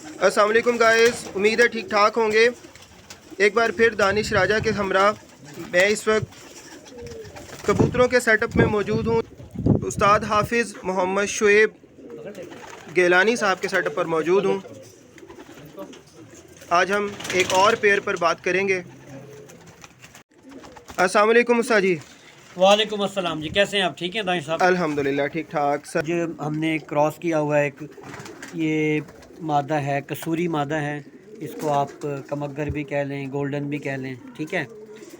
अस्सलाम वालेकुम गाइस, उम्मीद है ठीक ठाक होंगे। एक बार फिर दानिश राजा के हमरा मैं इस वक्त कबूतरों के सेटअप में मौजूद हूँ। उस्ताद हाफिज़ मोहम्मद शुएब गेलानी साहब के सेटअप पर मौजूद हूँ। आज हम एक और पेयर पर बात करेंगे। अस्सलाम वालेकुम उस्ताद जी। वालेकुम अस्सलाम जी, कैसे हैं आप? ठीक हैं दानिश साहब? अल्हम्दुलिल्लाह ठीक ठाक सर। जो हमने क्रॉस किया हुआ है, एक ये मादा है, कसूरी मादा है। इसको आप कमगर भी कह लें, गोल्डन भी कह लें, ठीक है।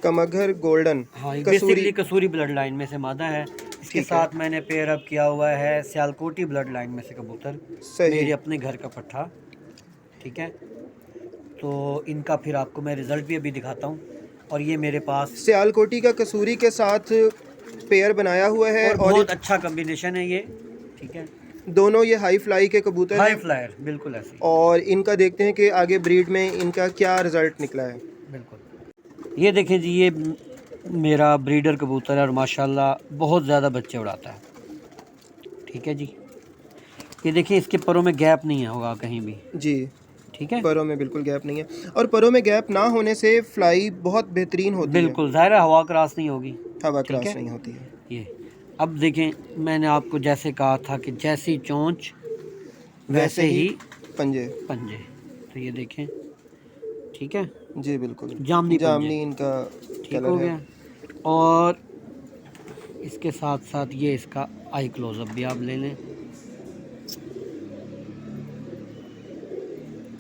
कमगर गोल्डन हाँ, कसूरी, बेसिकली कसूरी ब्लड लाइन में से मादा है। इसके साथ मैंने पेयर अप किया हुआ है सियालकोटी ब्लड लाइन में से कबूतर, मेरे अपने घर का पट्ठा, ठीक है। तो इनका फिर आपको मैं रिज़ल्ट भी अभी दिखाता हूँ। और ये मेरे पास सियालकोटी का कसूरी के साथ पेयर बनाया हुआ है और बहुत अच्छा कॉम्बिनेशन है ये, ठीक है। दोनों ये हाई फ्लाई के कबूतर हाई हैं। फ्लायर बिल्कुल ऐसे। और इनका देखते हैं कि आगे ब्रीड में इनका क्या रिज़ल्ट निकला है। बिल्कुल, ये देखें जी, ये मेरा ब्रीडर कबूतर है और माशाल्लाह बहुत ज़्यादा बच्चे उड़ाता है, ठीक है जी। ये देखिए, इसके परों में गैप नहीं होगा कहीं भी जी, ठीक है। परों में बिल्कुल गैप नहीं है और परों में गैप ना होने से फ्लाई बहुत बेहतरीन होती है। बिल्कुल ज़ाहिर है, हवा क्रॉस नहीं होगी, हवा क्रॉस नहीं होती है। ये अब देखें, मैंने आपको जैसे कहा था कि जैसी चोंच वैसे ही पंजे पंजे। तो ये देखें, ठीक है जी, बिल्कुल जामनी इनका ठीक हो गया। और इसके साथ साथ ये इसका आई क्लोजअप भी आप ले लें।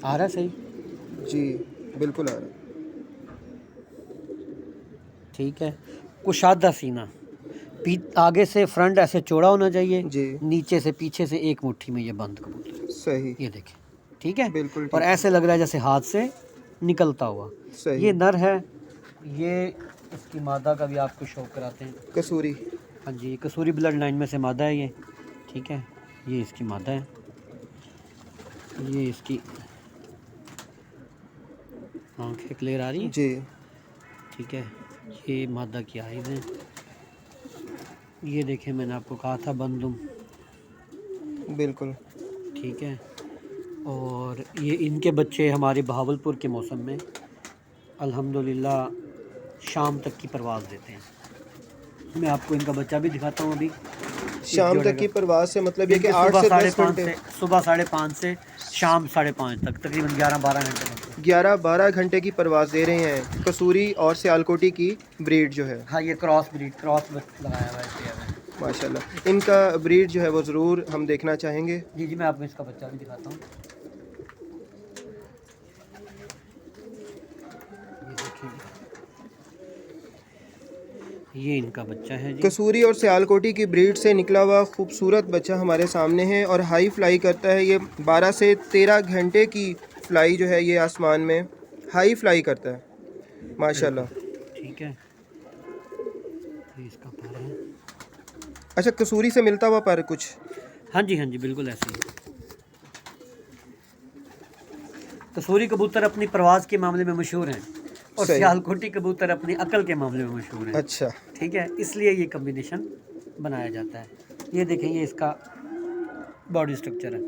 आ रहा सही? जी बिल्कुल आ रहा है। ठीक है, कुशादा सीना, आगे से फ्रंट ऐसे चौड़ा होना चाहिए जी, नीचे से पीछे से एक मुट्ठी में ये बंद कबूतर, सही, ये देखें, ठीक है बिल्कुल और ठीक ऐसे लग रहा है जैसे हाथ से निकलता हुआ। सही। ये नर है, ये इसकी मादा का भी आपको शो कराते हैं। कसूरी, हाँ जी, कसूरी ब्लड लाइन में से मादा है ये, ठीक है। ये इसकी मादा है, ये इसकी आँखें क्लियर आ रही हैं जी, ठीक है। ये मादा की आइज़ हैं, ये देखें मैंने आपको कहा था बंदुम, बिल्कुल ठीक है। और ये इनके बच्चे हमारे बहावलपुर के मौसम में अल्हम्दुलिल्लाह शाम तक की परवाज़ देते हैं। मैं आपको इनका बच्चा भी दिखाता हूँ अभी। शाम तक की परवाज़ से मतलब ये कि 8 से 10 घंटे, सुबह 5:30 से शाम 5:30 तक, तकरीबन 11-12 घंटे तक। 11-12 घंटे की परवाज़ दे रहे हैं कसूरी और सियालकोटी की ब्रीड जो है। हाँ, ये क्रॉस लगाया हुआ है माशाल्लाह। इनका ब्रीड जो है वो ज़रूर हम देखना चाहेंगे। जी जी, मैं आपको इसका बच्चा भी दिखाता हूँ। ये देखिए, ये इनका बच्चा है जी। कसूरी और सियालकोटी की ब्रीड से निकला हुआ खूबसूरत बच्चा हमारे सामने है और हाई फ्लाई करता है। ये 12 से 13 घंटे की फ्लाई जो है ये आसमान में हाई फ्लाई करता है माशाल्लाह, ठीक है। ये इसका पर है। अच्छा, कसूरी से मिलता हुआ पर कुछ? हाँ जी बिल्कुल ऐसे ही। कसूरी कबूतर अपनी परवाज़ के मामले में मशहूर हैं और सियालकोटी कबूतर अपनी अकल के मामले में मशहूर हैं। अच्छा, ठीक है, इसलिए ये कॉम्बिनेशन बनाया जाता है। ये देखें, ये इसका बॉडी स्ट्रक्चर है,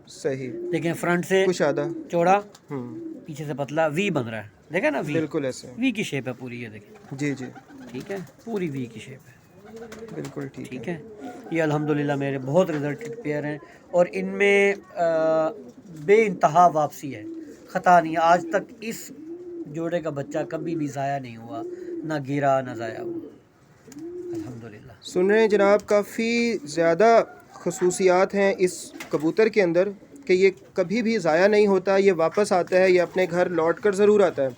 सही। देखें फ्रंट से कुशादा चौड़ा, पीछे से पतला, वी बन रहा है, देखें ना, वी बिल्कुल ऐसे, वी की शेप है पूरी, ये देखें जी जी, ठीक है, पूरी वी की शेप है, बिल्कुल ठीक है। ये अल्हम्दुलिल्लाह मेरे बहुत रिजल्टेड पेयर हैं और इनमें बेइंतहा वापसी है, ख़ता नहीं है। आज तक इस जोड़े का बच्चा कभी भी ज़ाया नहीं हुआ, ना गिरा ना ज़ाया हुआ, अल्हम्दुलिल्लाह। सुन रहे हैं जनाब, काफ़ी ज़्यादा खसूसियात हैं इस कबूतर के अंदर कि ये कभी भी ज़ाया नहीं होता, ये वापस आता है, ये अपने घर लौट कर ज़रूर आता है।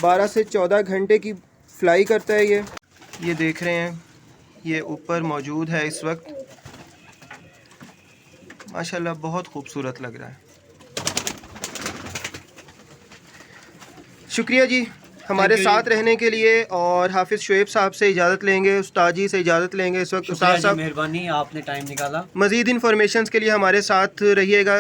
12 से 14 घंटे की फ़्लाई करता है ये देख रहे हैं, ये ऊपर मौजूद है इस वक्त। माशाल्लाह बहुत खूबसूरत लग रहा है। शुक्रिया जी हमारे साथ रहने के लिए। और हाफिज़ शुएब साहब से इजाज़त लेंगे, उस्ताद जी से इजाज़त लेंगे इस वक्त। उस्ताद साहब मेहरबानी, आपने टाइम निकाला। मज़ीद इन्फॉर्मेशन के लिए हमारे साथ रहिएगा।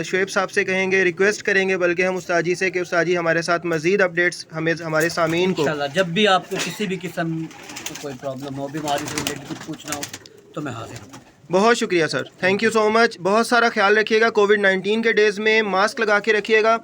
शुएब साहब से कहेंगे, रिक्वेस्ट करेंगे बल्कि हम उस्ताद जी से कि उस्ताद जी हमारे साथ मज़ीद अपडेट्स हमें हमारे सामीन को, जब भी आपको किसी भी किस्म की कोई प्रॉब्लम हो, बीमारी से रिलेटेड कुछ पूछना हो, तो मैं हाजिर हूँ। बहुत शुक्रिया sir, thank you so much. बहुत सारा ख्याल रखिएगा, कोविड-19 के डेज़ में मास्क लगा के रखिएगा